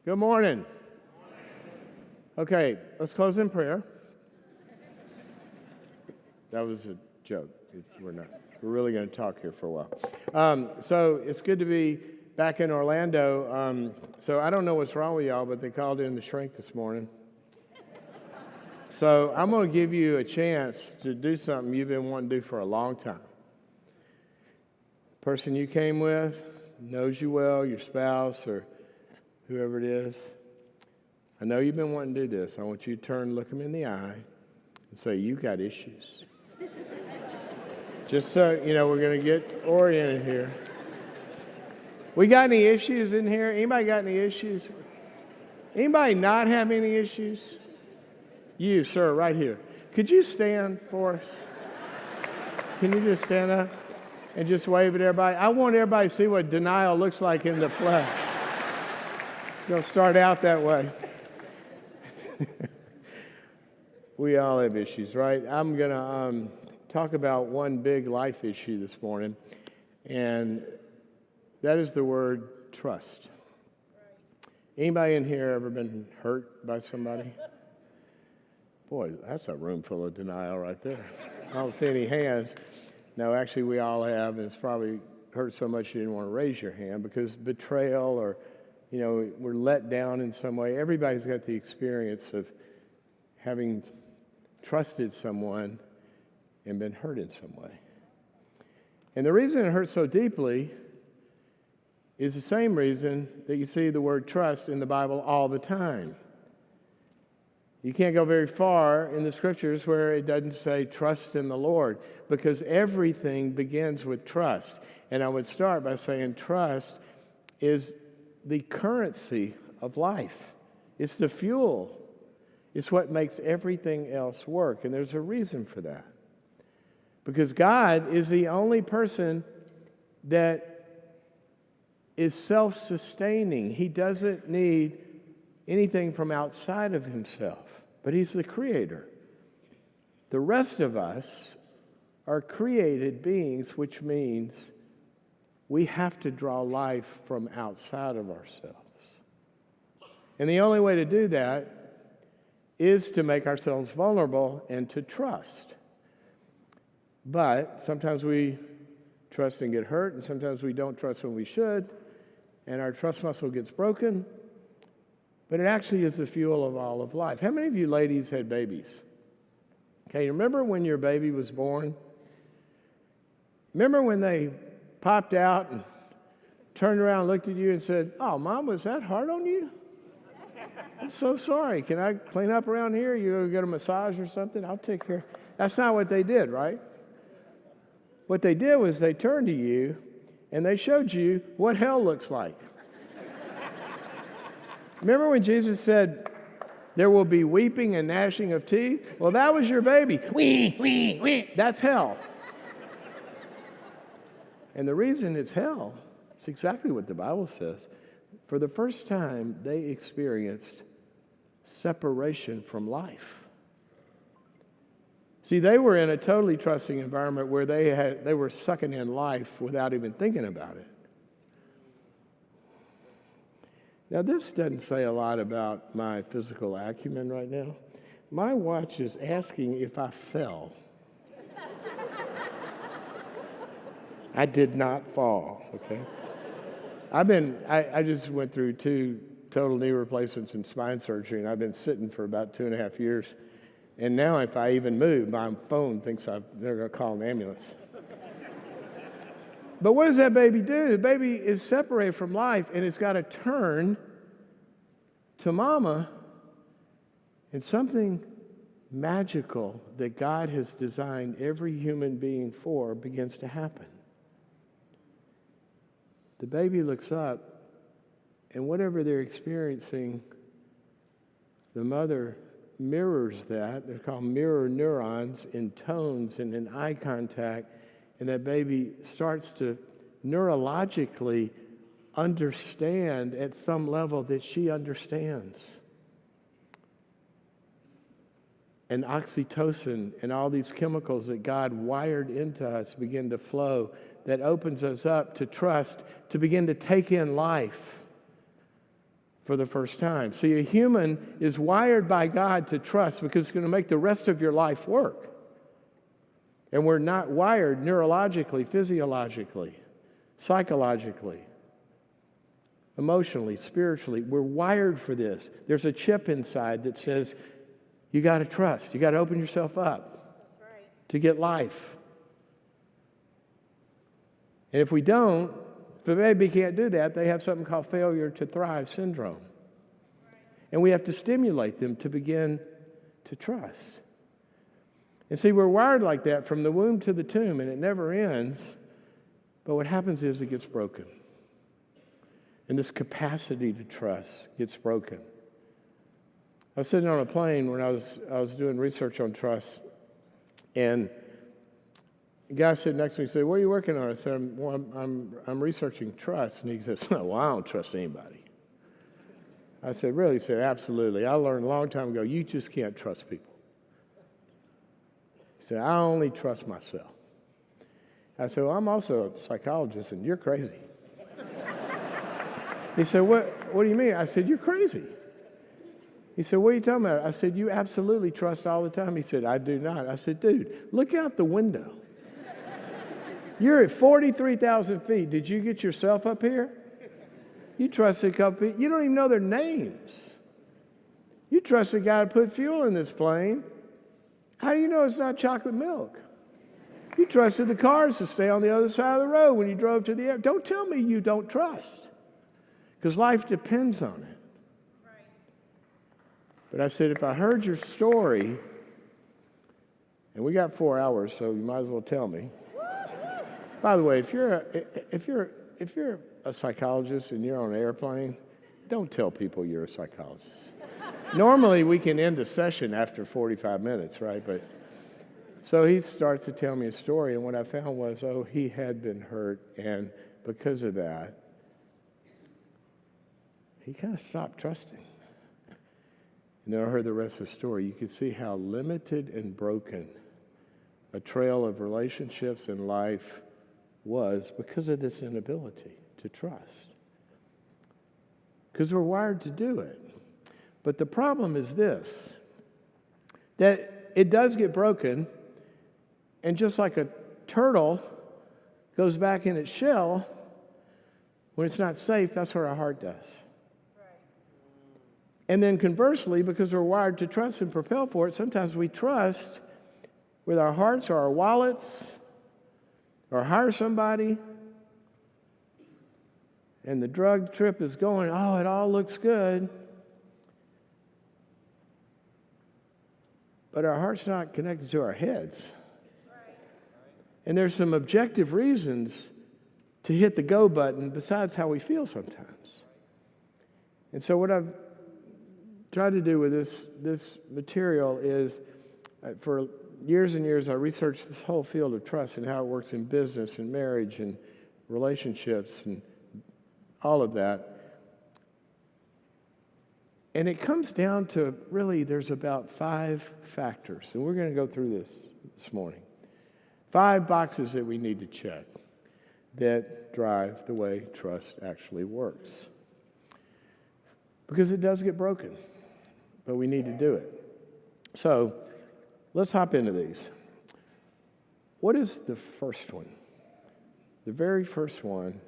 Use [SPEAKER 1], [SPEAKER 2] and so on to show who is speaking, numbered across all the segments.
[SPEAKER 1] Good morning. Okay, let's close in prayer. That was a joke. We're really going to talk here for a while. So it's good to be back in Orlando. So I don't know what's wrong with y'all, but they called in the shrink this morning. So I'm going to give you a chance to do something you've been wanting to do for a long time. The person you came with knows you well, your spouse or whoever it is. I know you've been wanting to do this. I want you to turn, look them in the eye, and say, "You've got issues." Just so, we're going to get oriented here. We got any issues in here? Anybody got any issues? Anybody not have any issues? You, sir, right here. Could you stand for us? Can you just stand up and just wave at everybody? I want everybody to see what denial looks like in the flesh. You'll start out that way. We all have issues, right? I'm going to talk about one big life issue this morning, and that is the word trust. Anybody in here ever been hurt by somebody? Boy, that's a room full of denial right there. I don't see any hands. No, actually, we all have, and it's probably hurt so much you didn't want to raise your hand, because betrayal or we're let down in some way. Everybody's got the experience of having trusted someone and been hurt in some way. And the reason it hurts so deeply is the same reason that you see the word trust in the Bible all the time. You can't go very far in the scriptures where it doesn't say trust in the Lord, because everything begins with trust. And I would start by saying trust is the currency of life. It's the fuel. It's what makes everything else work. And there's a reason for that. Because God is the only person that is self-sustaining. He doesn't need anything from outside of himself. But he's the creator. The rest of us are created beings, which means we have to draw life from outside of ourselves. And the only way to do that is to make ourselves vulnerable and to trust. But sometimes we trust and get hurt, and sometimes we don't trust when we should, and our trust muscle gets broken. But it actually is the fuel of all of life. How many of you ladies had babies? Okay, remember when your baby was born? Remember when they popped out and turned around and looked at you and said, "Oh, Mom, was that hard on you? I'm so sorry. Can I clean up around here? You go get a massage or something? I'll take care." That's not what they did, right? What they did was they turned to you and they showed you what hell looks like. Remember when Jesus said, "There will be weeping and gnashing of teeth"? Well, that was your baby. Wee, wee, wee. That's hell. And the reason it's hell, it's exactly what the Bible says. For the first time, they experienced separation from life. See, they were in a totally trusting environment where they were sucking in life without even thinking about it. Now, this doesn't say a lot about my physical acumen right now. My watch is asking if I fell. I did not fall, okay? I just went through 2 total knee replacements and spine surgery, and I've been sitting for about 2.5 years. And now if I even move, my phone thinks they're going to call an ambulance. But what does that baby do? The baby is separated from life, and it's got to turn to mama, and something magical that God has designed every human being for begins to happen. The baby looks up, and whatever they're experiencing, the mother mirrors that. They're called mirror neurons in tones and in eye contact, and that baby starts to neurologically understand at some level that she understands. And oxytocin and all these chemicals that God wired into us begin to flow, that opens us up to trust, to begin to take in life for the first time. See, a human is wired by God to trust because it's going to make the rest of your life work. And we're not wired neurologically, physiologically, psychologically, emotionally, spiritually. We're wired for this. There's a chip inside that says, you got to trust. You got to open yourself up to get life. And if we don't, if a baby can't do that, they have something called failure to thrive syndrome. And we have to stimulate them to begin to trust. And see, we're wired like that from the womb to the tomb, and it never ends. But what happens is it gets broken. And this capacity to trust gets broken. I was sitting on a plane when I was doing research on trust, and a guy sitting next to me said, "What are you working on?" I said, I'm researching trust. And he says, "Well, I don't trust anybody." I said, "Really?" He said, "Absolutely. I learned a long time ago, you just can't trust people." He said, "I only trust myself." I said, "Well, I'm also a psychologist, and you're crazy." He said, What do you mean?" I said, "You're crazy." He said, "What are you talking about?" I said, "You absolutely trust all the time." He said, "I do not." I said, "Dude, look out the window. You're at 43,000 feet. Did you get yourself up here? You trust a couple people. You don't even know their names. You trust a guy to put fuel in this plane. How do you know it's not chocolate milk? You trusted the cars to stay on the other side of the road when you drove to the airport. Don't tell me you don't trust, because life depends on it." But I said, if I heard your story, and we got 4 hours, so you might as well tell me. By the way, if you're a psychologist and you're on an airplane, don't tell people you're a psychologist. Normally, we can end a session after 45 minutes, right? But so he starts to tell me a story, and what I found was, he had been hurt, and because of that, he kind of stopped trusting. And then I heard the rest of the story. You could see how limited and broken a trail of relationships and life was because of this inability to trust. Because we're wired to do it. But the problem is this, that it does get broken, and just like a turtle goes back in its shell, when it's not safe, that's what our heart does. And then conversely, because we're wired to trust and propel for it, sometimes we trust with our hearts or our wallets or hire somebody, and the drug trip is going, it all looks good. But our heart's not connected to our heads. And there's some objective reasons to hit the go button besides how we feel sometimes. And so what I've tried to do with this material is, for years and years, I researched this whole field of trust and how it works in business and marriage and relationships and all of that. And it comes down to, really, there's about 5 factors. And we're going to go through this morning. 5 boxes that we need to check that drive the way trust actually works. Because it does get broken, but we need to do it. So let's hop into these. What is the first one? The very first one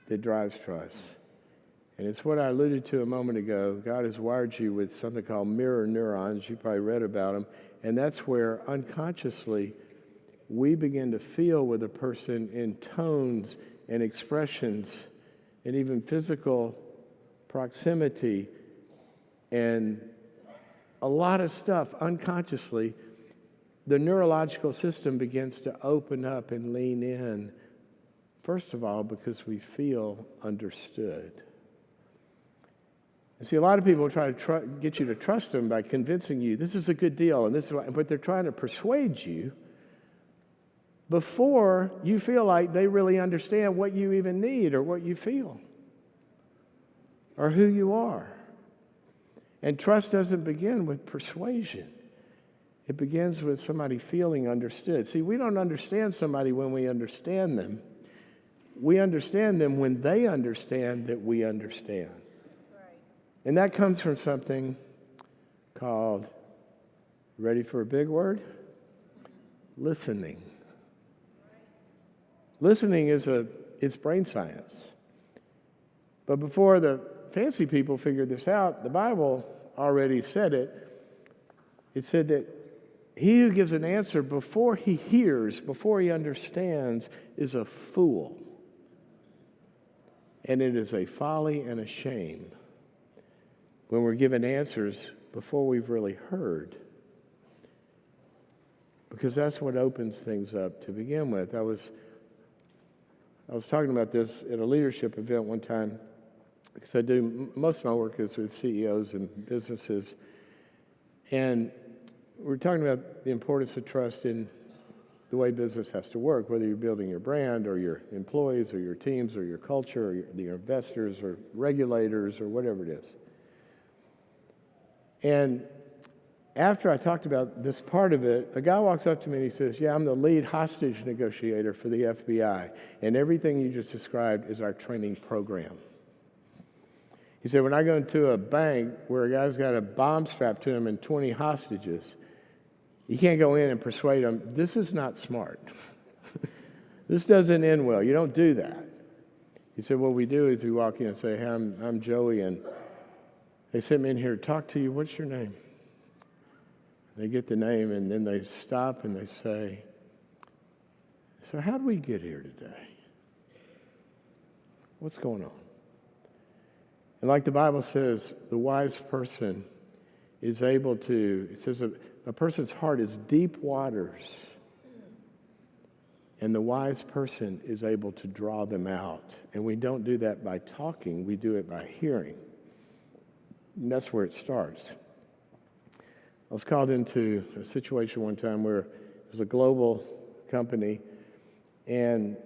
[SPEAKER 1] that drives trust. And it's what I alluded to a moment ago. God has wired you with something called mirror neurons. You probably read about them. And that's where unconsciously we begin to feel with a person in tones and expressions and even physical proximity and a lot of stuff unconsciously. The neurological system begins to open up and lean in, first of all, because we feel understood. And see, a lot of people try to get you to trust them by convincing you this is a good deal, and this is what, but they're trying to persuade you before you feel like they really understand what you even need or what you feel or who you are. And trust doesn't begin with persuasion. It begins with somebody feeling understood. See, we don't understand somebody when we understand them. We understand them when they understand that we understand. And that comes from something called, ready for a big word? Listening. Listening it's brain science. But before the fancy people figured this out, the Bible already said it. It said that he who gives an answer before he hears, before he understands, is a fool. And it is a folly and a shame when we're given answers before we've really heard. Because that's what opens things up to begin with. I was talking about this at a leadership event one time, because I do most of my work is with CEOs and businesses. And we're talking about the importance of trust in the way business has to work, whether you're building your brand or your employees or your teams or your culture or your investors or regulators or whatever it is. And after I talked about this part of it, a guy walks up to me and he says, yeah, I'm the lead hostage negotiator for the FBI, and everything you just described is our training program. He said, when I go into a bank where a guy's got a bomb strapped to him and 20 hostages, you can't go in and persuade them, this is not smart. This doesn't end well. You don't do that. He said, what we do is we walk in and say, hey, I'm Joey, and they sent me in here to talk to you. What's your name? They get the name, and then they stop and they say, so how did we get here today? What's going on? And like the Bible says, the wise person is able to, it says a person's heart is deep waters, and the wise person is able to draw them out. And we don't do that by talking, we do it by hearing. And that's where it starts. I was called into a situation one time where it was a global company, and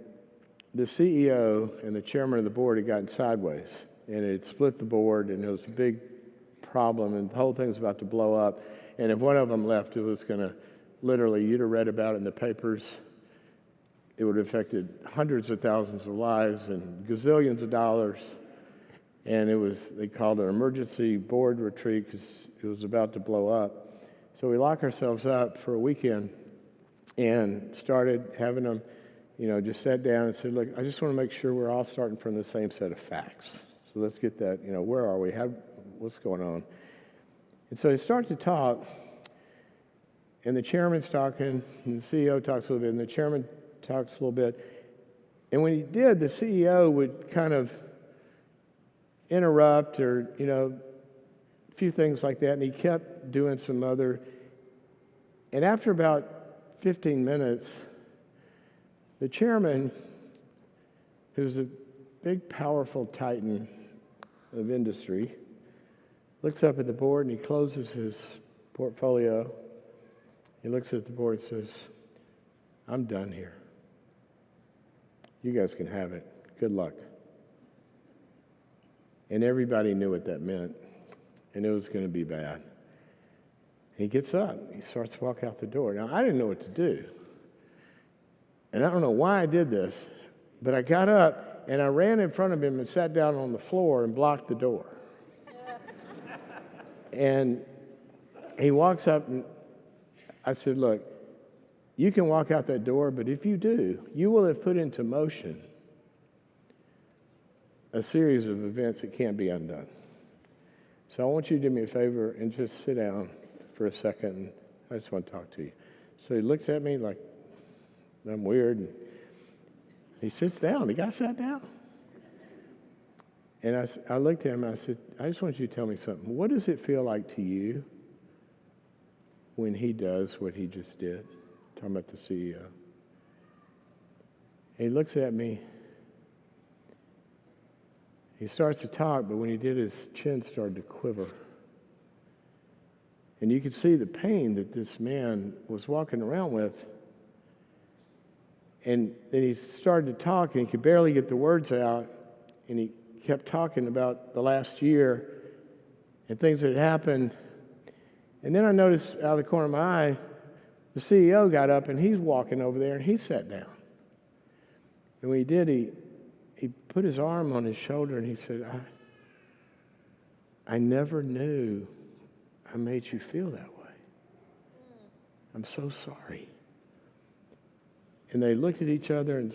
[SPEAKER 1] the CEO and the chairman of the board had gotten sideways, and it had split the board, and it was a big problem, and the whole thing was about to blow up. And if one of them left, it was going to literally, you'd have read about it in the papers. It would have affected hundreds of thousands of lives and gazillions of dollars. And they called it an emergency board retreat because it was about to blow up. So we locked ourselves up for a weekend and started having them, just sat down and said, look, I just want to make sure we're all starting from the same set of facts. So let's get that, where are we? What's going on? And so they start to talk, and the chairman's talking, and the CEO talks a little bit, and the chairman talks a little bit. And when he did, the CEO would kind of interrupt or, a few things like that, and he kept doing some other. And after about 15 minutes, the chairman, who's a big, powerful titan of industry, looks up at the board and he closes his portfolio. He looks at the board and says, I'm done here. You guys can have it. Good luck. And everybody knew what that meant, and it was going to be bad. He gets up. He starts to walk out the door. Now, I didn't know what to do. And I don't know why I did this, but I got up, and I ran in front of him and sat down on the floor and blocked the door. And he walks up, and I said, look, you can walk out that door, but if you do, you will have put into motion a series of events that can't be undone. So I want you to do me a favor and just sit down for a second, and I just want to talk to you. So he looks at me like I'm weird, and he sits down. The guy sat down. And I looked at him and I said, I just want you to tell me something. What does it feel like to you when he does what he just did? Talking about the CEO. And he looks at me. He starts to talk, but when he did, his chin started to quiver. And you could see the pain that this man was walking around with. And then he started to talk, and he could barely get the words out. And he kept talking about the last year and things that had happened. And then I noticed out of the corner of my eye, the CEO got up, and he's walking over there, and he sat down. And when he did, he put his arm on his shoulder, and he said, I never knew I made you feel that way. I'm so sorry. And they looked at each other, and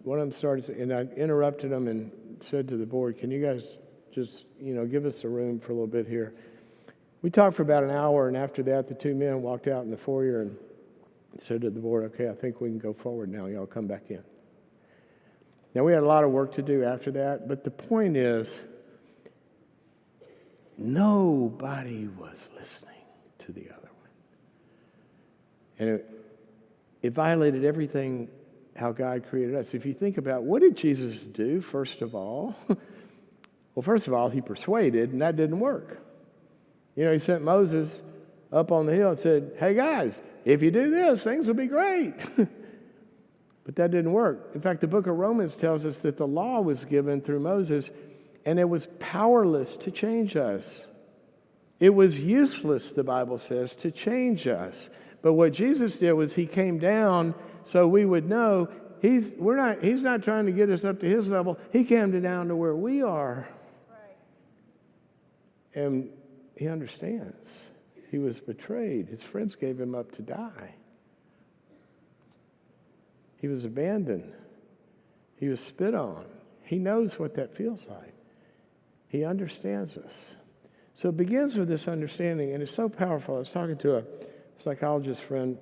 [SPEAKER 1] one of them started, and I interrupted them and said to the board, can you guys just, give us a room for a little bit here? We talked for about an hour, and after that, the two men walked out in the foyer and said to the board, okay, I think we can go forward now. Y'all come back in. Now, we had a lot of work to do after that, but the point is, nobody was listening to the other one. And it violated everything how God created us. If you think about, what did Jesus do, first of all? Well, first of all, he persuaded, and that didn't work. He sent Moses up on the hill and said, hey, guys, if you do this, things will be great. But that didn't work. In fact, the book of Romans tells us that the law was given through Moses, and it was powerless to change us. It was useless, the Bible says, to change us. But what Jesus did was he came down so we would know he's not trying to get us up to his level. He came down to where we are. Right. And he understands. He was betrayed. His friends gave him up to die. He was abandoned. He was spit on. He knows what that feels like. He understands us. So it begins with this understanding, and it's so powerful. I was talking to a psychologist friend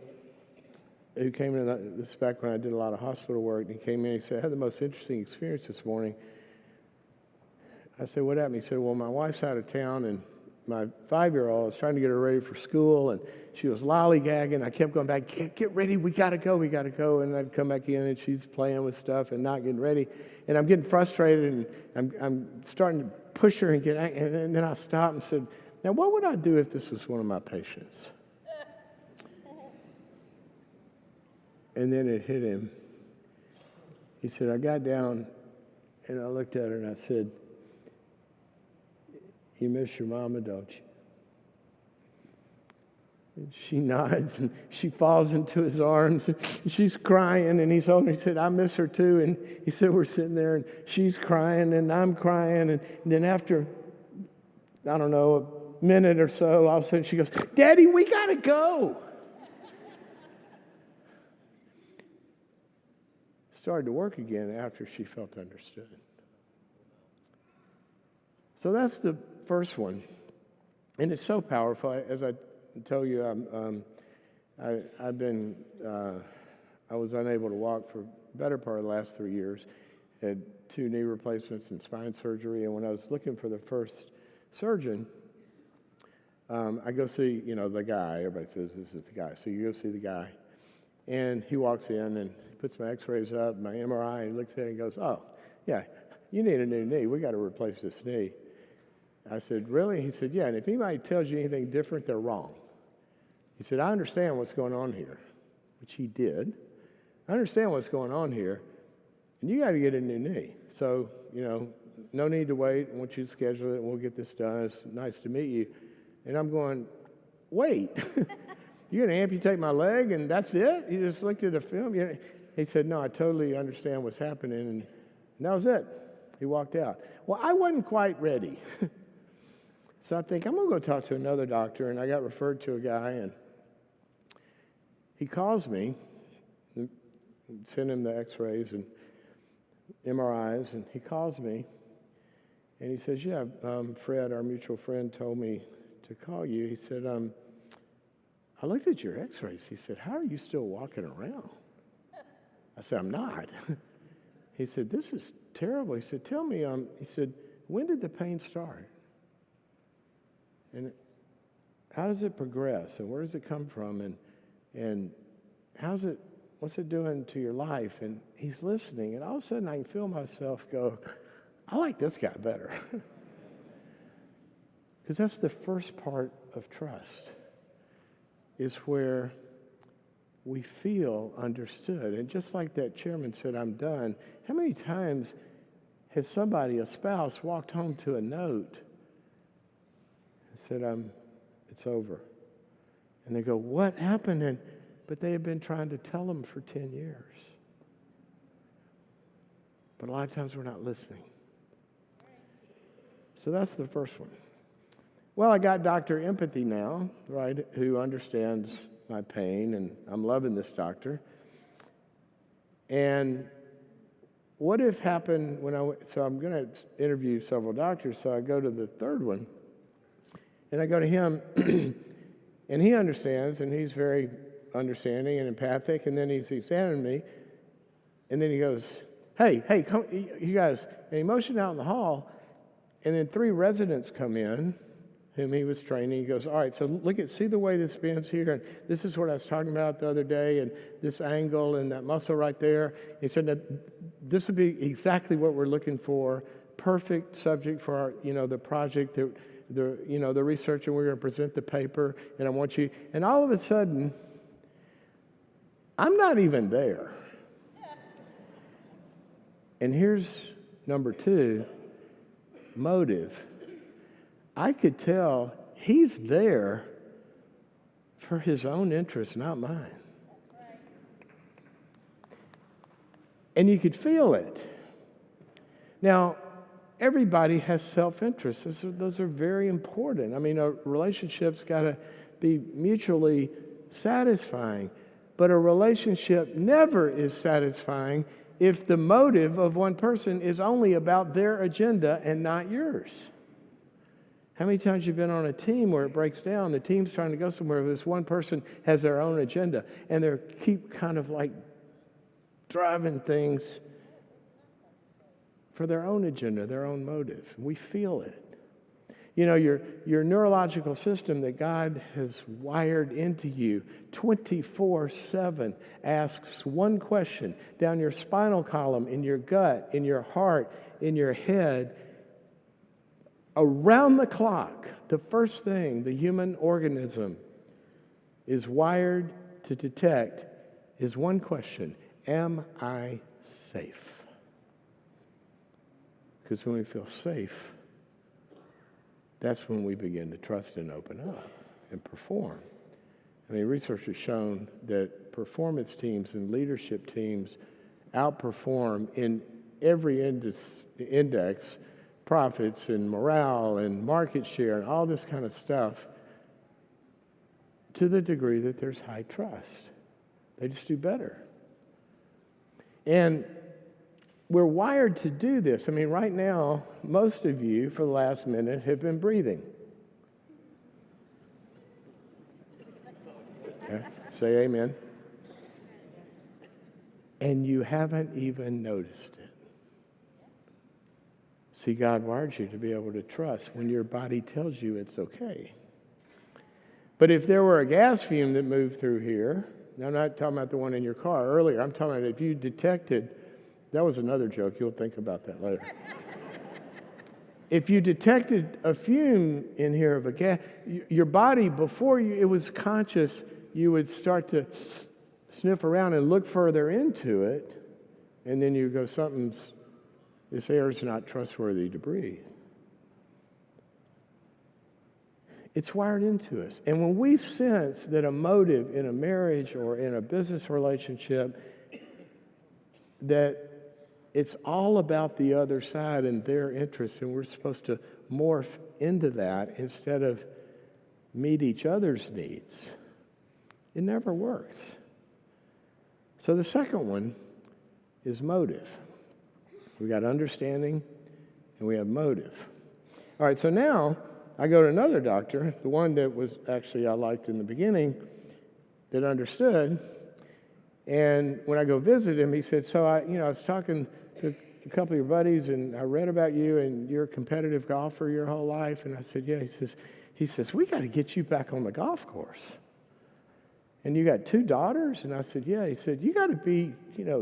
[SPEAKER 1] who came in, this is back when I did a lot of hospital work, and he came in and he said, I had the most interesting experience this morning. I said, what happened? He said, well, my wife's out of town, and my 5-year-old, I was trying to get her ready for school, and she was lollygagging. I kept going back, get ready, we got to go. And I'd come back in, and she's playing with stuff and not getting ready. And I'm getting frustrated, and I'm starting to push her and then I stopped and said, now, what would I do if this was one of my patients? And then it hit him. He said, I got down, and I looked at her, and I said, you miss your mama, don't you? And she nods, and she falls into his arms, and she's crying, and he's holding her. He said, I miss her too. And he said, we're sitting there, and she's crying, and I'm crying. And then after, I don't know, a minute or so, all of a sudden she goes, Daddy, we got to go. Started to work again after she felt understood. So that's the first one. And it's so powerful. As I tell you, I was unable to walk for the better part of the last 3 years. Had 2 knee replacements and spine surgery. And when I was looking for the first surgeon, I go see, the guy. Everybody says this is the guy. So you go see the guy. And he walks in and puts my x-rays up, my MRI, and he looks at it and goes, oh, yeah, you need a new knee. We got to replace this knee. I said, really? He said, yeah, and if anybody tells you anything different, they're wrong. He said, I understand what's going on here, which he did. I understand what's going on here, and you got to get a new knee. So, no need to wait. I want you to schedule it, and we'll get this done. It's nice to meet you. And I'm going, wait, you're going to amputate my leg, and that's it? You just looked at a film? He said, no, I totally understand what's happening, and that was it. He walked out. Well, I wasn't quite ready. So I think, I'm going to go talk to another doctor, and I got referred to a guy, and he calls me, send him the x-rays and MRIs, and he calls me, and he says, yeah, Fred, our mutual friend, told me to call you. He said, I looked at your x-rays. He said, how are you still walking around? I said, I'm not. He said, this is terrible. He said, tell me, he said, when did the pain start? And how does it progress? And where does it come from? And what's it doing to your life? And he's listening. And all of a sudden I can feel myself go, I like this guy better. Because that's the first part of trust, is where we feel understood. And just like that chairman said, I'm done. How many times has somebody, a spouse, walked home to a note and said, it's over? And they go, what happened? But they have been trying to tell them for 10 years. But a lot of times we're not listening. So that's the first one. Well, I got Dr. Empathy now, right, who understands my pain, and I'm loving this doctor. And what if happened when so I'm going to interview several doctors, so I go to the third one, and I go to him, and he understands, and he's very understanding and empathic, and then he's examining me, and then he goes, hey, come, you guys, and he motioned out in the hall, and then 3 residents come in, whom he was training. He goes, all right, so see the way this bends here, and this is what I was talking about the other day, and this angle and that muscle right there. He said that this would be exactly what we're looking for, perfect subject for our, the project, the research, and we're going to present the paper, and I want you, and all of a sudden, I'm not even there. And here's number 2, motive. I could tell he's there for his own interest, not mine. And you could feel it. Now, everybody has self-interest. Those are very important. I mean, a relationship's got to be mutually satisfying. But a relationship never is satisfying if the motive of one person is only about their agenda and not yours. How many times you've been on a team where it breaks down, the team's trying to go somewhere, this one person has their own agenda, and they keep kind of like driving things for their own agenda, their own motive. We feel it. Your neurological system that God has wired into you 24/7 asks one question down your spinal column, in your gut, in your heart, in your head. Around the clock, the first thing the human organism is wired to detect is one question: am I safe? Because when we feel safe, that's when we begin to trust and open up and perform. I mean, research has shown that performance teams and leadership teams outperform in every index, profits and morale and market share and all this kind of stuff, to the degree that there's high trust. They just do better. And we're wired to do this. I mean, right now, most of you, for the last minute, have been breathing. Okay? Say amen. And you haven't even noticed it. See, God wired you to be able to trust when your body tells you it's okay. But if there were a gas fume that moved through here, now I'm not talking about the one in your car earlier, I'm talking about if you detected, that was another joke, you'll think about that later. If you detected a fume in here of a gas, your body, before it was conscious, you would start to sniff around and look further into it, and then you go, this air is not trustworthy to breathe. It's wired into us. And when we sense that a motive in a marriage or in a business relationship, that it's all about the other side and their interests, and we're supposed to morph into that instead of meet each other's needs, it never works. So the second one is motive. We got understanding and we have motive. All right, so now I go to another doctor, the one that was actually I liked in the beginning, that understood. And when I go visit him, he said, so I was talking to a couple of your buddies, and I read about you, and you're a competitive golfer your whole life. And I said, yeah. He says, we got to get you back on the golf course. And you got 2 daughters? And I said, yeah. He said, you got to be,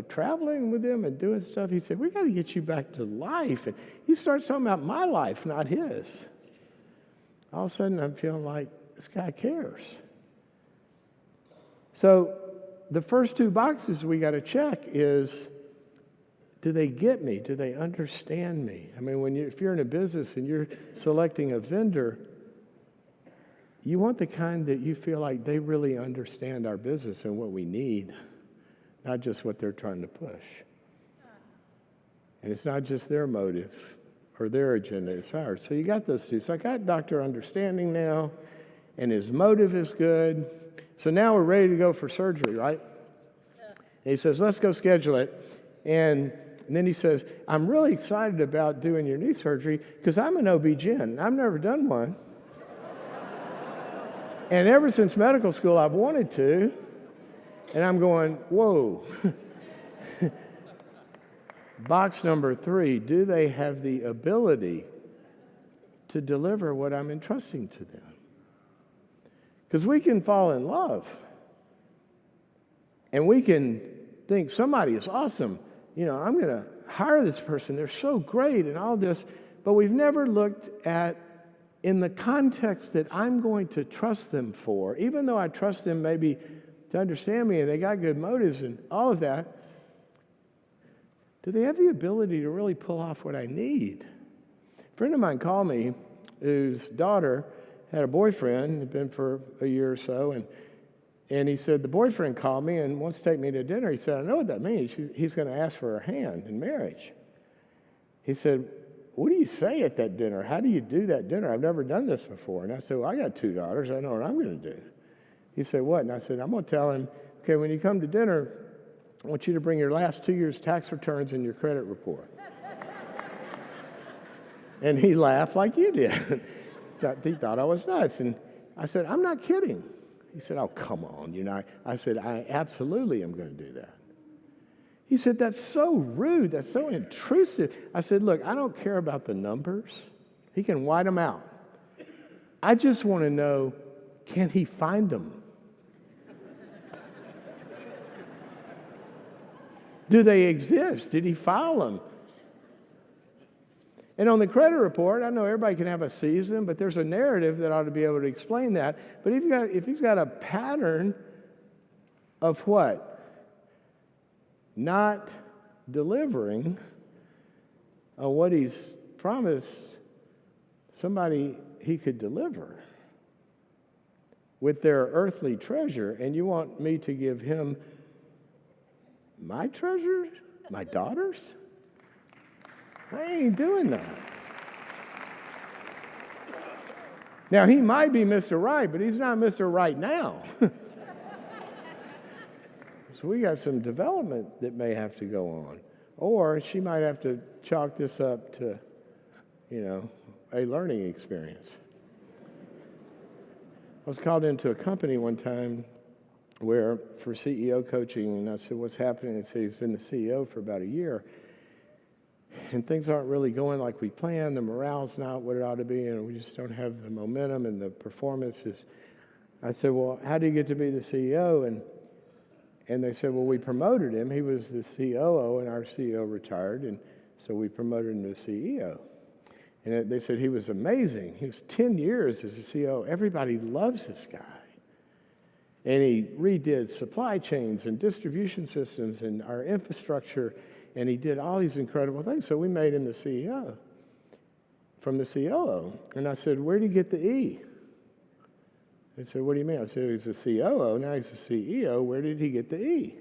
[SPEAKER 1] traveling with them and doing stuff. He said, we got to get you back to life. And he starts talking about my life, not his. All of a sudden, I'm feeling like this guy cares. So the first 2 boxes we got to check is, do they get me? Do they understand me? I mean, if you're in a business and you're selecting a vendor, you want the kind that you feel like they really understand our business and what we need, not just what they're trying to push. And it's not just their motive. or their agenda is ours. So you got those two. So I got Dr. Understanding now, and his motive is good. So now we're ready to go for surgery, right? And he says, let's go schedule it. And then he says, I'm really excited about doing your knee surgery because I'm an OB-GYN. I've never done one. And ever since medical school, I've wanted to. And I'm going, whoa. Box number 3, do they have the ability to deliver what I'm entrusting to them? Because we can fall in love. And we can think somebody is awesome. You know, I'm going to hire this person. They're so great and all this. But we've never looked at, in the context that I'm going to trust them for, even though I trust them maybe to understand me and they got good motives and all of that, do they have the ability to really pull off what I need? A friend of mine called me whose daughter had a boyfriend, had been for a year or so, and he said, the boyfriend called me and wants to take me to dinner. He said, I know what that means. He's going to ask for her hand in marriage. He said, what do you say at that dinner? How do you do that dinner? I've never done this before. And I said, well, I got 2 daughters. I know what I'm going to do. He said, what? And I said, I'm going to tell him, okay, when you come to dinner, I want you to bring your last 2 years' tax returns and your credit report. And he laughed like you did. He thought I was nuts. And I said, I'm not kidding. He said, oh, come on. You know, I said, I absolutely am going to do that. He said, that's so rude. That's so intrusive. I said, look, I don't care about the numbers. He can white them out. I just want to know, can he find them? Do they exist? Did he file them? And on the credit report, I know everybody can have a season, but there's a narrative that ought to be able to explain that. But if he's got a pattern of what? Not delivering on what he's promised somebody he could deliver with their earthly treasure, and you want me to give him my treasure? My daughters? I ain't doing that. Now, he might be Mr. Right, but he's not Mr. Right now. So we got some development that may have to go on. Or she might have to chalk this up to, a learning experience. I was called into a company one time for CEO coaching, and I said, what's happening? They said he's been the CEO for about a year. And things aren't really going like we planned. The morale's not what it ought to be, and we just don't have the momentum and the performances. I said, well, how do you get to be the CEO? And they said, well, we promoted him. He was the COO, and our CEO retired, and so we promoted him to CEO. And they said he was amazing. He was 10 years as a CEO. Everybody loves this guy. And he redid supply chains and distribution systems and our infrastructure, and he did all these incredible things. So we made him the CEO from the COO. And I said, where did he get the E? They said, what do you mean? I said, he's a COO, now he's a CEO. Where did he get the E?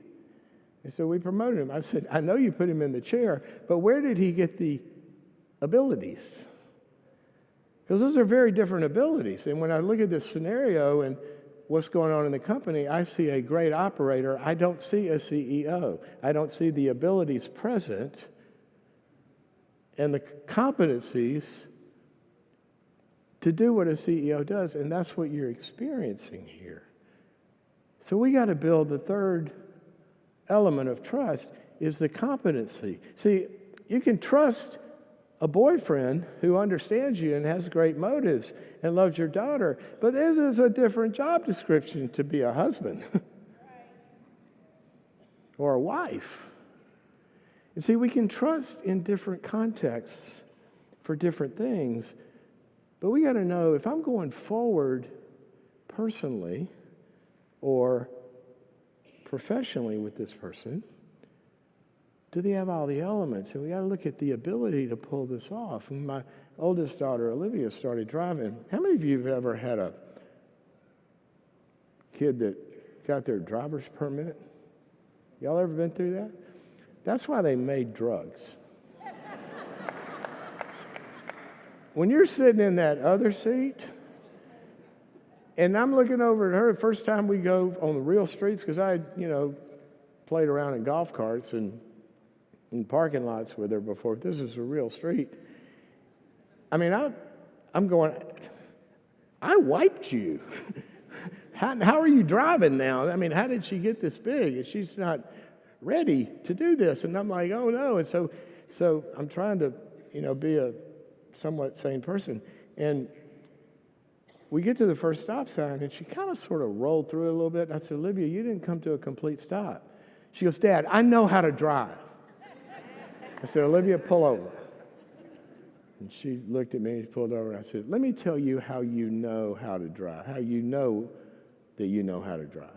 [SPEAKER 1] They said, we promoted him. I said, I know you put him in the chair, but where did he get the abilities? Because those are very different abilities. And when I look at this scenario and what's going on in the company, I see a great operator. I don't see a CEO. I don't see the abilities present and the competencies to do what a CEO does, and that's what you're experiencing here. So we got to build the third element of trust is the competency. See, you can trust a boyfriend who understands you and has great motives and loves your daughter, but this is a different job description to be a husband or a wife. And see, we can trust in different contexts for different things, but we got to know if I'm going forward personally or professionally with this person, do they have all the elements? And we got to look at the ability to pull this off. When my oldest daughter, Olivia, started driving, how many of you have ever had a kid that got their driver's permit? Y'all ever been through that? That's why they made drugs. when you're sitting in that other seat, and I'm looking over at her the first time we go on the real streets, because I, played around in golf carts and in parking lots with her before. This is a real street. I mean, I'm going, I wiped you. How are you driving now? I mean, how did she get this big? And she's not ready to do this. And I'm like, oh no. And so I'm trying to, be a somewhat sane person. And we get to the first stop sign, and she kind of sort of rolled through it a little bit. And I said, Olivia, you didn't come to a complete stop. She goes, Dad, I know how to drive. I said, Olivia, pull over. And she looked at me and pulled over, and I said, let me tell you how you know how to drive, how you know that you know how to drive.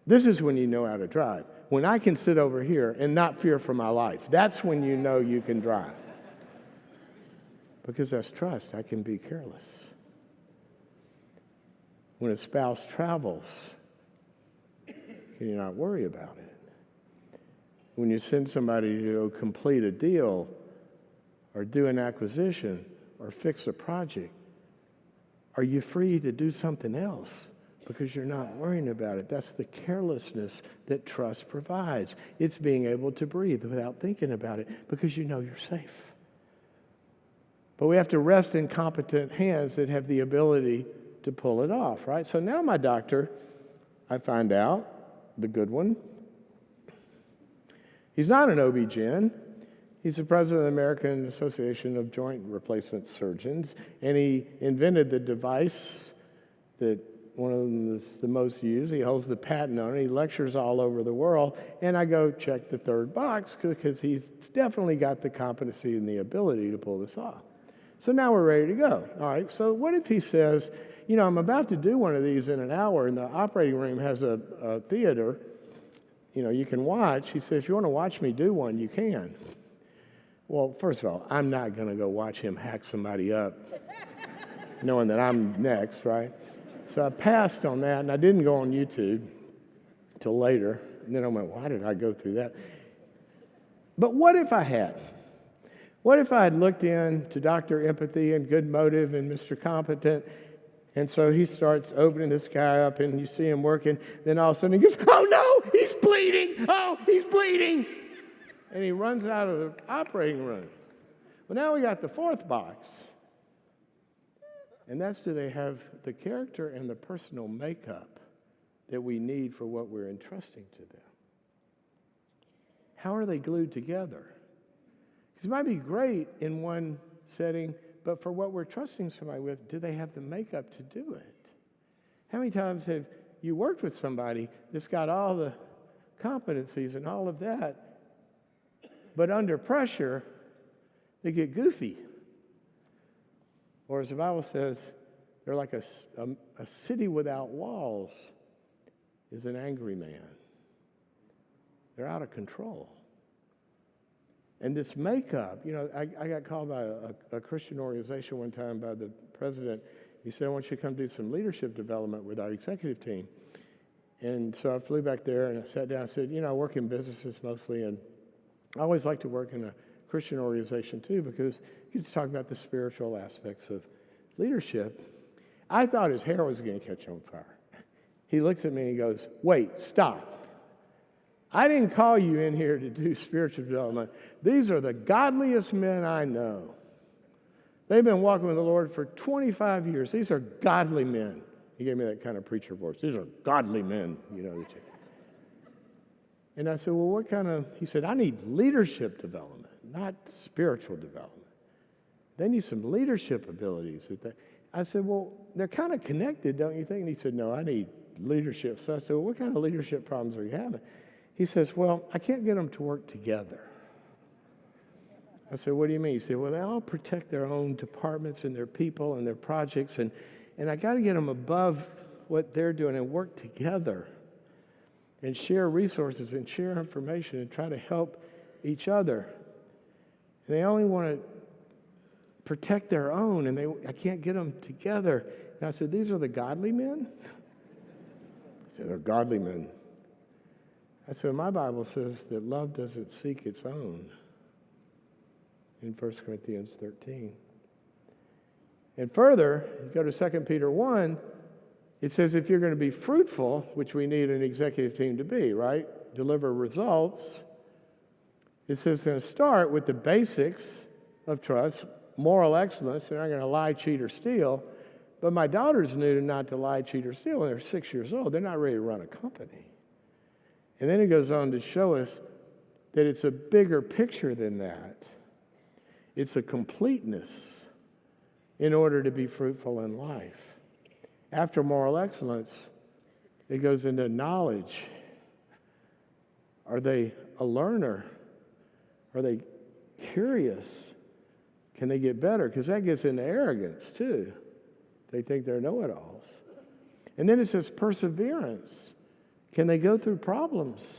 [SPEAKER 1] This is when you know how to drive. When I can sit over here and not fear for my life, that's when you know you can drive. Because that's trust. I can be careless. When a spouse travels, can you not worry about it? When you send somebody to complete a deal or do an acquisition or fix a project, are you free to do something else because you're not worrying about it? That's the carelessness that trust provides. It's being able to breathe without thinking about it because you know you're safe. But we have to rest in competent hands that have the ability to pull it off, right? So now my doctor, I find out, the good one, he's not an OB-GYN. He's the president of the American Association of Joint Replacement Surgeons, and he invented the device that one of them is the most used. He holds the patent on it. He lectures all over the world, and I go check the third box because he's definitely got the competency and the ability to pull this off. So now we're ready to go. All right, so what if he says, I'm about to do one of these in an hour, and the operating room has a theater, you can watch. He says, if you want to watch me do one, you can. Well, first of all, I'm not going to go watch him hack somebody up, knowing that I'm next, right? So I passed on that, and I didn't go on YouTube till later. And then I went, why did I go through that? But what if I had? What if I had looked into Dr. Empathy and Good Motive and Mr. Competent, and so he starts opening this guy up, and you see him working, then all of a sudden he goes, oh no, he's bleeding! Oh, he's bleeding! And he runs out of the operating room. Well, now we got the fourth box. And that's, do they have the character and the personal makeup that we need for what we're entrusting to them? How are they glued together? Because it might be great in one setting, but for what we're trusting somebody with, do they have the makeup to do it? How many times have you worked with somebody that's got all the competencies and all of that, but under pressure, they get goofy? Or as the Bible says, they're like a city without walls is an angry man. They're out of control. And this makeup, I got called by a Christian organization one time by the president. He said, I want you to come do some leadership development with our executive team. And so I flew back there and I sat down and said, I work in businesses mostly, and I always like to work in a Christian organization too, because you just talk about the spiritual aspects of leadership. I thought his hair was going to catch on fire. He looks at me and he goes, wait, stop. I didn't call you in here to do spiritual development. These are the godliest men I know. They've been walking with the Lord for 25 years. These are godly men. He gave me that kind of preacher voice. These are godly men, And I said, well, what kind of, he said, I need leadership development, not spiritual development. They need some leadership abilities. I said, well, they're kind of connected, don't you think? And he said, no, I need leadership. So I said, well, what kind of leadership problems are you having? He says, well, I can't get them to work together. I said, what do you mean? He said, well, they all protect their own departments and their people and their projects, and I got to get them above what they're doing and work together and share resources and share information and try to help each other. And they only want to protect their own, and I can't get them together. And I said, these are the godly men? He said, they're godly men. I said, my Bible says that love doesn't seek its own. in 1 Corinthians 13. And further, you go to 2 Peter 1, it says if you're going to be fruitful, which we need an executive team to be, right? Deliver results. It says it's going to start with the basics of trust, moral excellence. They're not going to lie, cheat, or steal. But my daughters knew not to lie, cheat, or steal when they're 6 years old. They're not ready to run a company. And then it goes on to show us that it's a bigger picture than that. It's a completeness in order to be fruitful in life. After moral excellence, it goes into knowledge. Are they a learner? Are they curious? Can they get better? Because that gets into arrogance too. They think they're know-it-alls. And then it says perseverance. Can they go through problems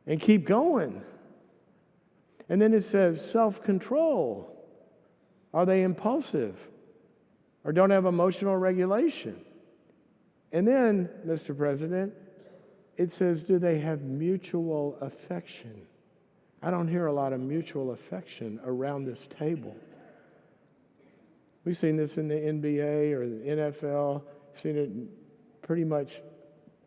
[SPEAKER 1] and keep going? And then it says self-control. Are they impulsive or don't have emotional regulation? And then, Mr. President, it says, do they have mutual affection? I don't hear a lot of mutual affection around this table. We've seen this in the NBA or the NFL. We've seen it in pretty much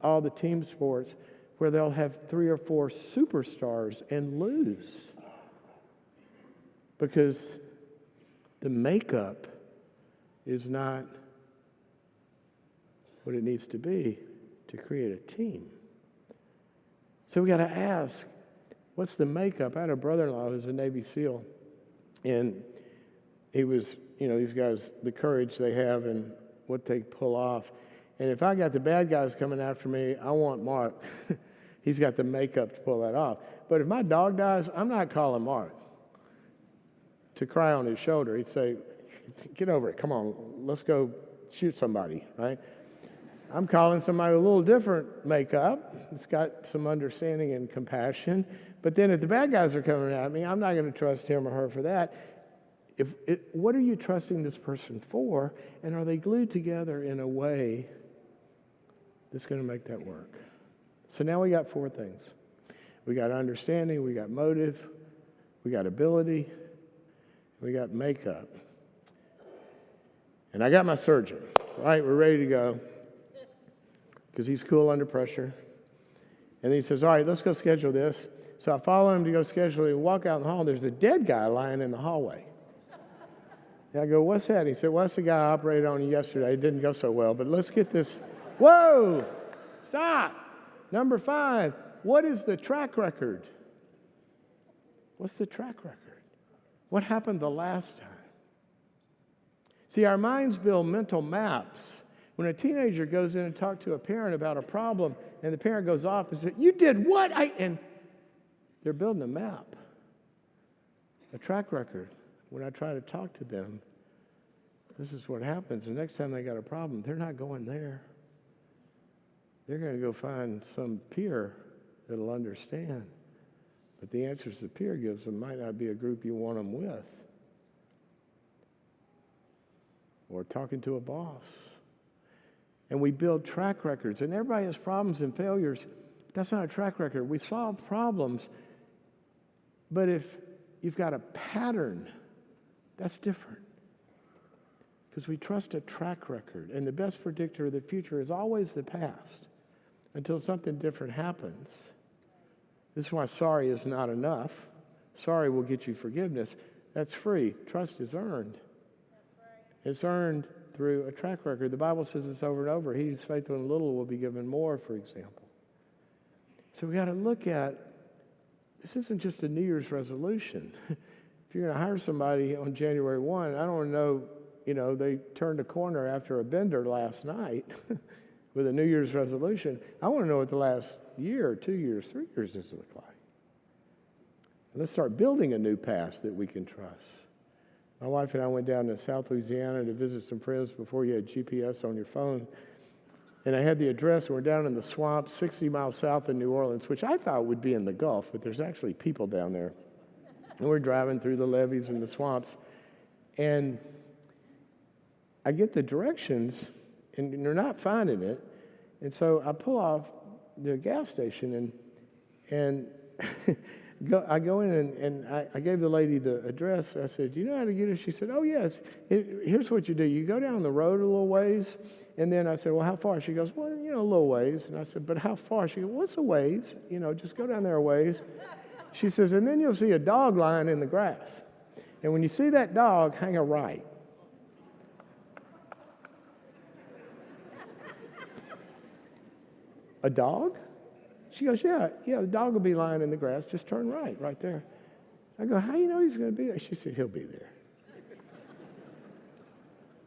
[SPEAKER 1] all the team sports where they'll have 3 or 4 superstars and lose because the makeup is not what it needs to be to create a team. So we got to ask, what's the makeup? I had a brother-in-law who was a Navy SEAL, and he was, these guys, the courage they have and what they pull off. And if I got the bad guys coming after me, I want Mark. He's got the makeup to pull that off. But if my dog dies, I'm not calling Mark to cry on his shoulder. He'd say, get over it. Come on, let's go shoot somebody, right? I'm calling somebody with a little different makeup. It's got some understanding and compassion. But then if the bad guys are coming at me, I'm not going to trust him or her for that. What are you trusting this person for? And are they glued together in a way that's going to make that work? So now we got 4 things. We got understanding, we got motive, we got ability, we got makeup. And I got my surgeon. All right, we're ready to go because he's cool under pressure. And he says, all right, let's go schedule this. So I follow him to go schedule it. We walk out in the hall. There's a dead guy lying in the hallway. And I go, what's that? He said, well, that's the guy I operated on you yesterday. It didn't go so well, but let's get this. Whoa, stop. Number 5, what is the track record? What's the track record? What happened the last time? See, our minds build mental maps. When a teenager goes in and talks to a parent about a problem, and the parent goes off and says, you did what? And they're building a map, a track record. When I try to talk to them, this is what happens. The next time they got a problem, they're not going there. They're going to go find some peer that'll understand. But the answers the peer gives them might not be a group you want them with. Or talking to a boss. And we build track records. And everybody has problems and failures. That's not a track record. We solve problems. But if you've got a pattern, that's different. Because we trust a track record. And the best predictor of the future is always the past until something different happens. This is why sorry is not enough. Sorry will get you forgiveness. That's free. Trust is earned. It's earned through a track record. The Bible says this over and over. He who's faithful in little will be given more, for example. So we got to look at, this isn't just a New Year's resolution. If you're going to hire somebody on January 1, I don't want to know, they turned a corner after a bender last night with a New Year's resolution. I want to know what the last year, 2 years, 3 years does look like. And let's start building a new past that we can trust. My wife and I went down to South Louisiana to visit some friends before you had GPS on your phone. And I had the address. We're down in the swamp, 60 miles south of New Orleans, which I thought would be in the Gulf, but there's actually people down there. And we're driving through the levees and the swamps. And I get the directions, and they're not finding it. And so I pull off the gas station, and I go in and I gave the lady the address. I said, "Do you know how to get it?" She said, "Oh, yes. Here's what you do. You go down the road a little ways." And then I said, "Well, how far?" She goes, "Well, a little ways." And I said, "But how far?" She goes, "What's a ways? Just go down there a ways." She says, "And then you'll see a dog lying in the grass. And when you see that dog, hang a right." "A dog?" She goes, yeah, the dog will be lying in the grass. Just turn right there. I go, "How do you know he's going to be there?" She said, "He'll be there."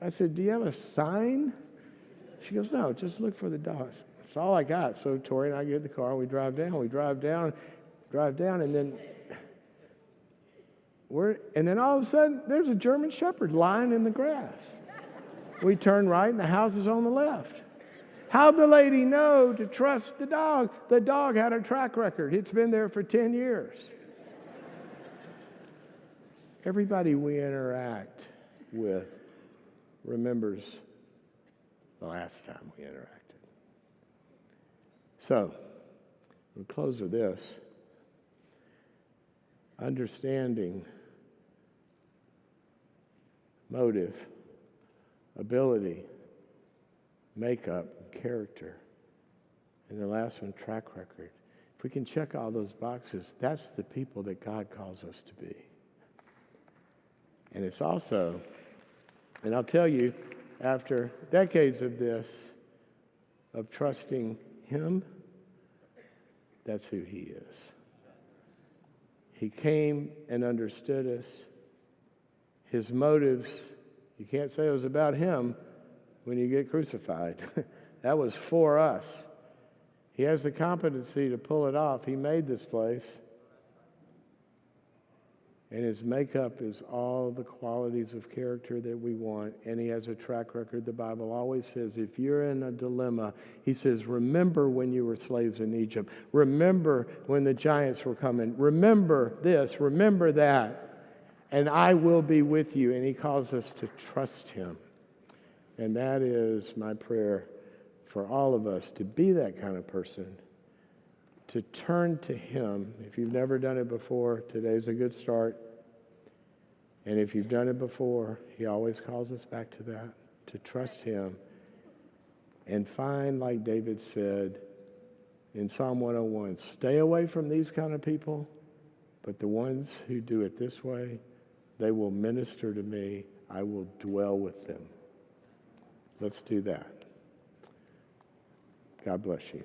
[SPEAKER 1] I said, "Do you have a sign?" She goes, "No, just look for the dog." That's all I got. So Tori and I get in the car, and we drive down, and then all of a sudden, there's a German Shepherd lying in the grass. We turn right, and the house is on the left. How'd the lady know to trust the dog? The dog had a track record. It's been there for 10 years. Everybody we interact with remembers the last time we interacted. So, we'll close with this. Understanding, motive, ability, makeup, character. And the last one, track record. If we can check all those boxes, that's the people that God calls us to be. And it's also, and I'll tell you, after decades of this, of trusting Him, that's who He is. He came and understood us. His motives, you can't say it was about Him when you get crucified. That was for us. He has the competency to pull it off. He made this place. And His makeup is all the qualities of character that we want. And He has a track record. The Bible always says, if you're in a dilemma, He says, remember when you were slaves in Egypt. Remember when the giants were coming. Remember this, remember that. And I will be with you. And He calls us to trust Him. And that is my prayer for all of us, to be that kind of person, to turn to Him. If you've never done it before, today's a good start. And if you've done it before, He always calls us back to that, to trust Him and find, like David said in Psalm 101, stay away from these kind of people, but the ones who do it this way, they will minister to me. I will dwell with them. Let's do that. God bless you.